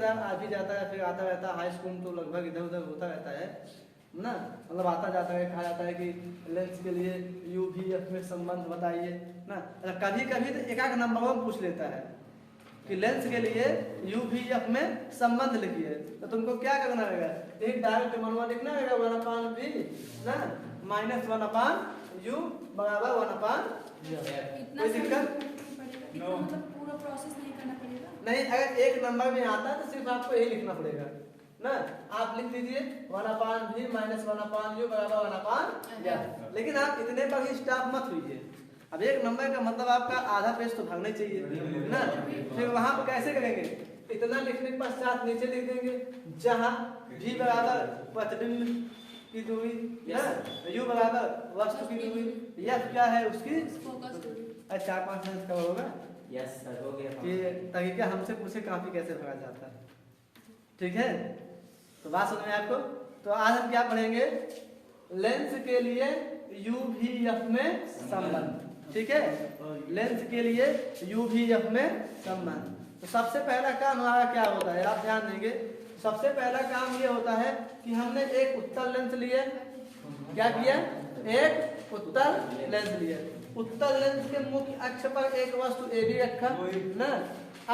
आ भी जाता है, फिर आता रहता है। हाई स्कूल तो लगभग इधर उधर होता रहता है ना, मतलब आता जाता है, कहा जाता है कि लेंस के लिए यू भी एफ में संबंध बताइए ना। कभी कभी तो एक नंबर में पूछ लेता है कि लेंस के लिए यू भी एफ में संबंध लिखिए, तो तुमको क्या करना रहेगा, एक डायरेक्ट मनवा लिखना रहेगा 1/v ना माइनस 1/u बराबर 1/f। कोई दिक्कत मतलब पूरा प्रोसेस नहीं करना पड़ेगा? नहीं, अगर एक नंबर में आता है तो सिर्फ आपको यही लिखना पड़ेगा ना। आप लिख दीजिए 1/v माइनस 1/u बराबर 1/f। लेकिन आप इतने पर ही स्टॉप मत हुईए। अब एक नंबर का मतलब आपका आधा पेज तो भागना चाहिए ना। फिर वहां पर कैसे करेंगे, इतना लिखने के पश्चात नीचे लिख देंगे जहां v बराबर प्रतिबिंब की दूरी ना, u बराबर वस्तु की दूरी, f क्या है उसकी फोकस दूरी। 4-5 सेंस का होगा। यस सर, हो गया। कि तरीका हमसे पूछे काफी कैसे भगा जाता है। ठीक है, तो बात समझ में आपको। तो आज हम क्या पढ़ेंगे, लेंस के लिए यू भी एफ में संबंध। ठीक है, लेंस के लिए यू भी एफ में संबंध। तो सबसे पहला काम हमारा क्या होता है, आप ध्यान देंगे। सबसे पहला काम ये होता है कि हमने एक उत्तल लेंस लिए, क्या किया, एक उत्तल लेंस लिया। उत्तल लेंस के मुख्य अक्ष पर एक वस्तु AB रखा ना।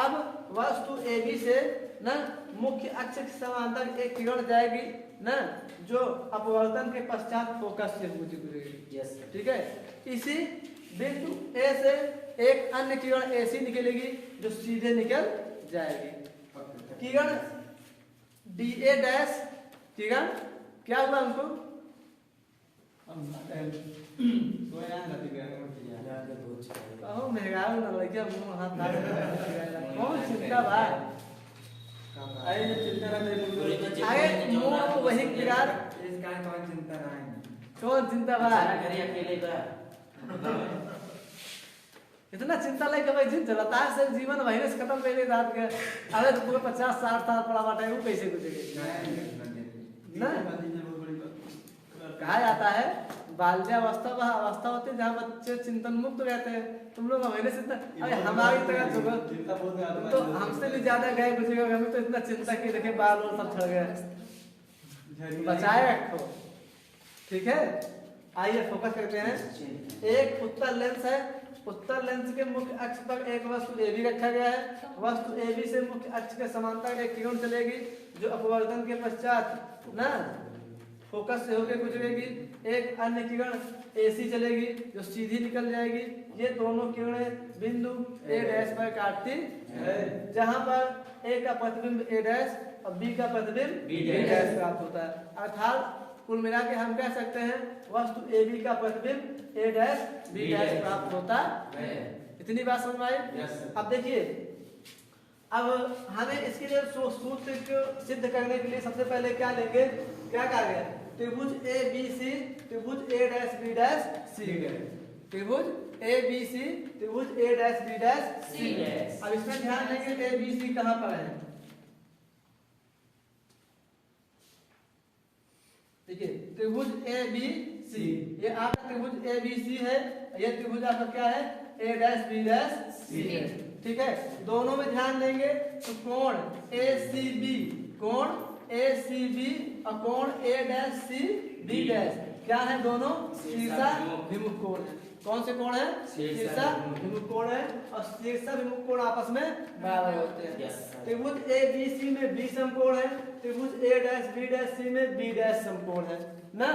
अब वस्तु AB से ना मुख्य अक्ष के समांतर एक किरण जाएगी ना, जो अपवर्तन के पश्चात फोकस से गुजरेगी। यस। ठीक है, इसी बिंदु A से एक अन्य किरण AC निकलेगी जो सीधे निकल जाएगी। किरण DA डैश किरण क्या हुआ हमको, कहो महंगाई ना लगे मुंह हाथ डाल कौन चिंता बा, अरे जो चिंता ना मेरे अरे मुंह वही किरार इसका कौन चिंता नहीं, कौन चिंता बा, करिए अकेले बा। इतना चिंता लेके भाई जिन चलता है सब जीवन वही से खत्म कर रात के। अरे तो पूरे 50-60 साल पड़ा बाटे वो कैसे गुजरेगी ना। कहा जाता है बाल्यावस्था वह अवस्था होती है जहाँ बच्चे चिंतन मुक्त रहते हैं। तुम लोग हमारे से अरे हमारी तरह तो हमसे भी ज्यादा गए गुजरे, हमें तो इतना चिंता की देखे बाल और सब छड़ गए, बचाए रखो। ठीक है, आइए फोकस करते हैं। एक उत्तल लेंस है, उत्तल लेंस के मुख्य अक्ष पर एक वस्तु AB रखा गया है। वस्तु AB से मुख्य अक्ष के समांतर एक किरण चलेगी जो अपवर्तन के पश्चात ना फोकस से होकर गुजरेगी। एक अन्य किरण AC चलेगी जो सीधी निकल जाएगी। ये दोनों किरणें बिंदु A डैश पर काटती है, जहां पर A का प्रतिबिंब A डैश और B का प्रतिबिंब B डैश प्राप्त होता है। अर्थात कुल मिला के हम कह सकते हैं वस्तु AB का प्रतिबिंब A डैश B डैश प्राप्त होता है। इतनी बात समझ में आई। अब देखिए, अब हमें इसके लिए सूत्र को सिद्ध करने के लिए सबसे पहले क्या लेंगे, क्या कहा गया, त्रिभुज ABC त्रिभुज A dash B dash C, त्रिभुज ABC त्रिभुज A dash B dash C। अब इसमें ध्यान देंगे ABC कहाँ पर है। देखिए त्रिभुज ABC, ये आपका त्रिभुज ABC है, ये त्रिभुज आपका क्या है A dash B dash C है। ठीक है, दोनों में ध्यान देंगे तो कोण ACB, कोण ACB और कोण A डैश CB डैश क्या है, दोनों शीर्षा विमुख कोण है। कौन से कोण है, शीर्षा विमुख कोण है, और शीर्षा विमुख कोण आपस में बराबर होते हैं। त्रिभुज ABC में B समकोण है, त्रिभुज A dash B dash C में B डैश समकोण है ना।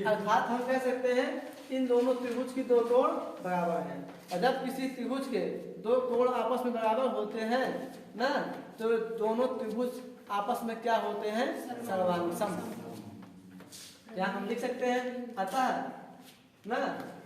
अर्थात हम कह सकते हैं इन दोनों त्रिभुज की दो कोण बराबर हैं। और जब किसी त्रिभुज के दो कोण आपस में बराबर होते हैं ना, तो दोनों त्रिभुज आपस में क्या होते हैं, सर्वांग सम। क्या हम लिख सकते हैं, अतः ना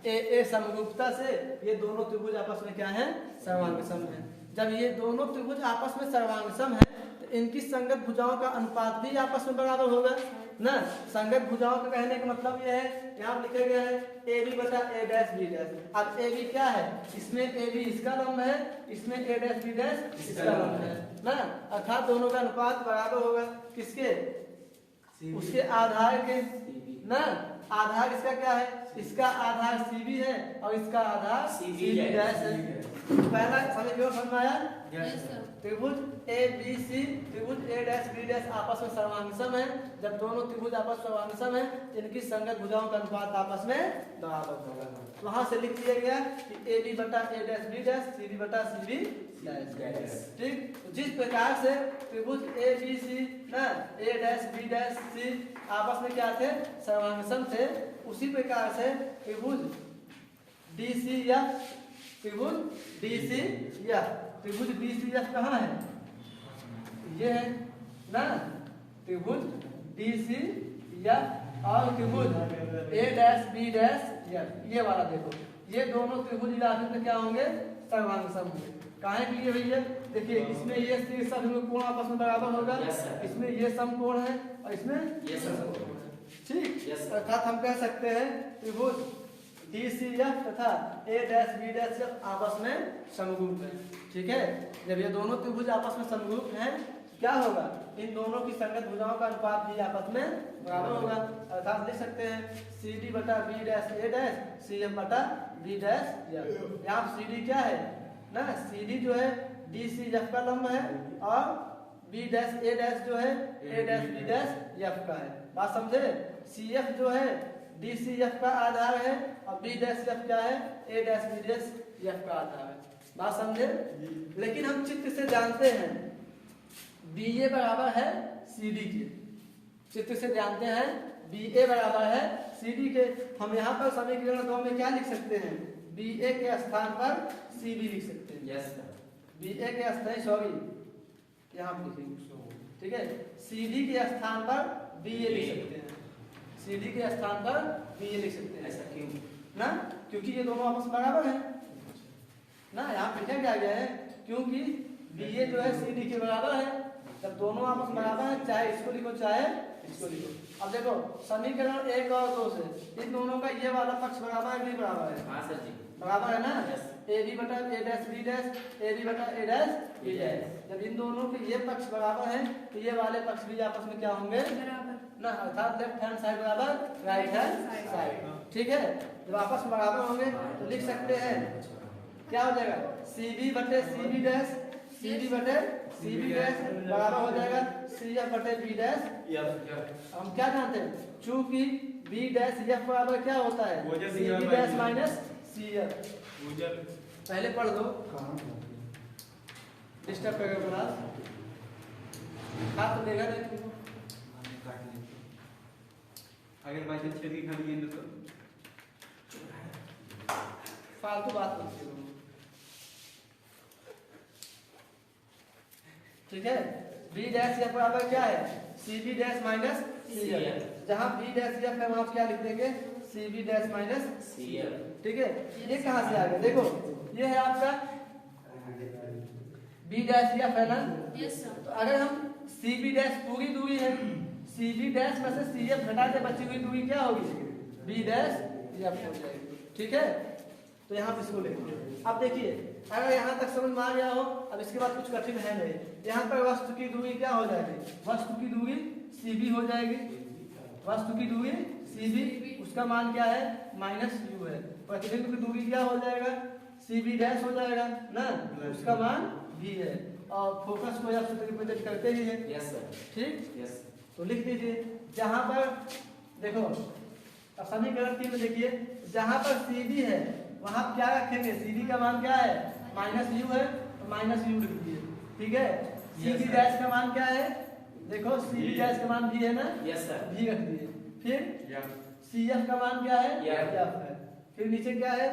ए समरूपता से ये दोनों त्रिभुज आपस में क्या है, सर्वांग सम है। जब ये दोनों त्रिभुज आपस में सर्वांग सम है तो इनकी संगत भुजाओं का अनुपात भी आपस में बराबर होगा ना। संगत भुजाओं का कहने का मतलब यह है, यहाँ लिखा गया है AB बटा A डैश B डैश। अब AB क्या है, इसमें AB इसका लंब है, इसमें A डैश B डैश इसका लंब है ना। अर्थात दोनों का अनुपात बराबर होगा किसके, उसके आधार के ना। आधार इसका क्या है, इसका आधार CB है और इसका आधार CB डैश है। पहला समझ में आया, त्रिभुज ABC त्रिभुज डैश बी डैश आपस में सर्वांगसम है, जब दोनों त्रिभुज आपस में सर्वांगसम है, इनकी संगत भुजाओं का अनुपात आपस में बराबर होगा। वहां से लिख दिया गया कि ए बी बटा A dash B dash, C B बटा सी बी डैश। ठीक, तो जिस प्रकार से त्रिभुज ए बी सी ना ए डैश बी डैश सी आपस में क्या थे, सर्वांगसम थे, उसी प्रकार से त्रिभुज डी सी एफ, त्रिभुज डी सी एफ, त्रिभुज डी सी एफ कहाँ है, ये है ना, त्रिभुज डी सी एफ और त्रिभुज ए डैश बी डैश एफ, ये वाला देखो, ये दोनों त्रिभुज आपस में क्या होंगे, सर्वांगसम होंगे। काहे के लिए भैया, देखिए इसमें ये शीर्षक कोण आपस में बराबर होगा, इसमें ये समकोण है और इसमें ये समकोण है। ठीक, Yes, sir. अर्थात हम कह सकते हैं त्रिभुज डी सी एफ तथा ए डैश बी डैश एफ आपस में समरूप है। ठीक है, जब ये दोनों त्रिभुज आपस में समरूप हैं तो क्या होगा, इन दोनों की संगत भुजाओं का अनुपात भी आपस में बराबर होगा। अर्थात लिख सकते हैं सी डी बटा बी डैश ए डैश सी एफ बटा बी डैश एफ। यहाँ सी डी क्या है ना, सी डी जो है डी सी एफ का लंब है और बी डैश ए डैश जो है ए डैश बी डैश एफ का है। बात समझे, सी एफ जो है डी सी एफ का आधार है और बी डैश एफ क्या है, ए डैश बी डैश एफ का आधार है। बात समझे, लेकिन हम चित्र से जानते हैं बी ए बराबर है सी डी के, चित्र से जानते हैं बी ए बराबर है सी डी के। हम यहाँ पर समीकरण 2 में क्या लिख सकते हैं, बी ए के स्थान पर सी बी लिख सकते हैं। यस सर, बी ए के स्थान, सॉरी यहाँ पर लिखेंगे, ठीक है, सी डी के स्थान पर बी ए लिख सकते हैं, सी डी के स्थान पर बी ए लिख सकते हैं। ऐसा क्यों ना, क्योंकि ये दोनों आपस में बराबर है ना, यहाँ पे क्या किया गया है, क्योंकि बी ए जो है सी डी के बराबर है, जब दोनों आपस में बराबर है, चाहे इसको लिखो चाहे इसको लिखो। अब देखो समीकरण 1 और 2 से इन दोनों का ये वाला पक्ष बराबर है, भी बराबर है, हाँ सर जी, बराबर है ना, Yes. ए बी बटा A dash B dash, A B बटा ए डैश बी डैश। जब इन दोनों के ये पक्ष बराबर हैं तो ये वाले पक्ष भी आपस में क्या होंगे बराबर ना, अर्थात लेफ्ट हैंड साइड बराबर राइट हैंड साइड। ठीक है, जब आपस में बराबर होंगे तो लिख सकते हैं क्या हो जाएगा, सी बी बटे C B dash, C B बटे सी बी डैश बराबर हो जाएगा सी एफ बटे बी डैश। हम क्या जानते हैं, चूंकि बी डैश एफ बराबर क्या होता है, C B dash minus C F. पहले पढ़ दो, डिस्टर्ब करेगा क्लास, खा तो देगा नहीं तुमको। अगर बाई चांस छेद की खाली गेंद तो फालतू बात मत करो, ठीक है। बी डैश एफ बराबर क्या है, C B dash minus C F. जहां बी डैश एफ है वहां क्या लिख देंगे, C B dash minus C F. ठीक है, ये कहां से आ गया, देखो ये है आपका बी डैश एफ है ना, यस सर, तो अगर हम सी बी डैश पूरी दूरी है, सी बी डैश में से सी एफ घटा दे, बची हुई दूरी क्या होगी, बी डैश एफ हो जाएगी। ठीक है, तो यहाँ पे इसको लेंगे। अब देखिए अगर यहाँ तक समझ में आ गया हो, अब इसके बाद कुछ कठिन है नहीं। यहाँ पर वस्तु की दूरी क्या हो जाएगी, वस्तु की दूरी सी बी हो जाएगी, वस्तु की दूरी सी बी, उसका मान क्या है माइनस यू है। प्रतिबिंब की दूरी क्या हो जाएगा, सी बी डैश हो जाएगा ना, उसका मान भी है, और फोकस को आप रिप्रेजेंट करते ही है। यस सर, ठीक, यस, तो लिख दीजिए जहां पर देखो, अब समीकरण 3 में देखिए, जहां पर सी बी है वहां क्या रखेंगे, सी बी का मान क्या है माइनस यू है, तो माइनस यू लिख दिए। ठीक है, सी बी डैश का मान क्या है, देखो सी बी डैश का मान भी है ना, यस सर, भी रख दिए। फिर सी एफ का मान क्या है, F है। फिर नीचे क्या है,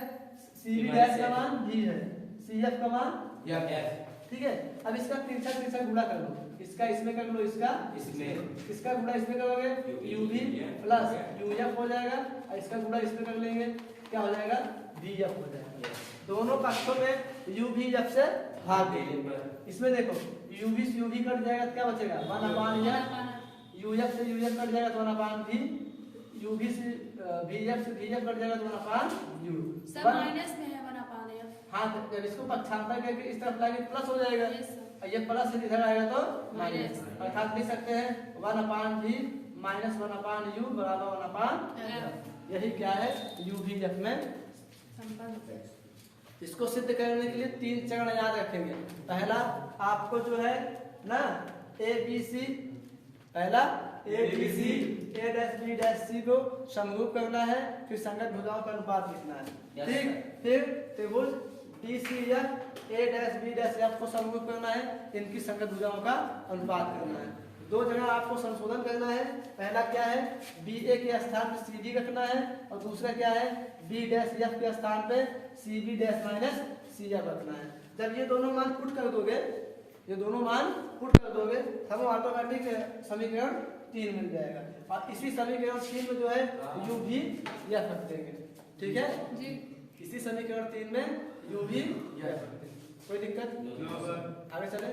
सी बी डैश का मान भी है, सी एफ का मान। एफ, ठीक है, अब इसका तिरछा गुणा कर लो, इसका इसमें कर लो, इसका इसमें, इसका गुणा इसमें करोगे यू भी प्लस यू एफ हो जाएगा, और इसका गुणा इसमें कर लेंगे, क्या हो जाएगा बी एफ हो जाएगा। दोनों पक्षों में यू भी एफ से भाग देंगे। इसमें देखो यू भी से यू भी कट जाएगा तो क्या बचेगा 1 एफ, यू एफ से यू एफ कट जाएगा तो 1 भी, यू भी से वी एफ से वी एफ कट जाएगा तो 1 यू। सर माइनस में है 1 एफ। हाँ, तो जब इसको पक्षांतर करके इस तरफ लाएंगे प्लस हो जाएगा, यस सर, और ये प्लस इधर आएगा तो माइनस, माइनस। अर्थात लिख सकते हैं 1 भी माइनस 1 यू बराबर 1 एफ। यही क्या है यू भी एफ में। संबंध इसको सिद्ध करने के लिए 3 चरण याद रखेंगे। पहला आपको जो है ना ए बी सी, पहला A B C, A dash B dash C को समरूप करना है, फिर संगत भुजाओं का अनुपात लिखना है। Yes, ठीक, फिर त्रिभुज डी सी एफ, ए डैश बी डैश एफ को समरूप करना है, इनकी संगत भुजाओं का अनुपात करना है। दो जगह आपको संशोधन करना है। पहला क्या है, बी ए के स्थान पर सी डी रखना है, और दूसरा क्या है, बी डैश एफ के स्थान पे C B dash minus C F रखना है। जब ये दोनों मान पुट कर दोगे, ये दोनों मान पुट कर दोगे, तब ऑटोमेटिक समीकरण 3 मिल जाएगा। और इसी समीकरण 3 में जो है यू भी एफ रख देंगे। ठीक है, जी। इसी समीकरण 3 में यू भी एफ रख देंगे। कोई दिक्कत? आगे चले।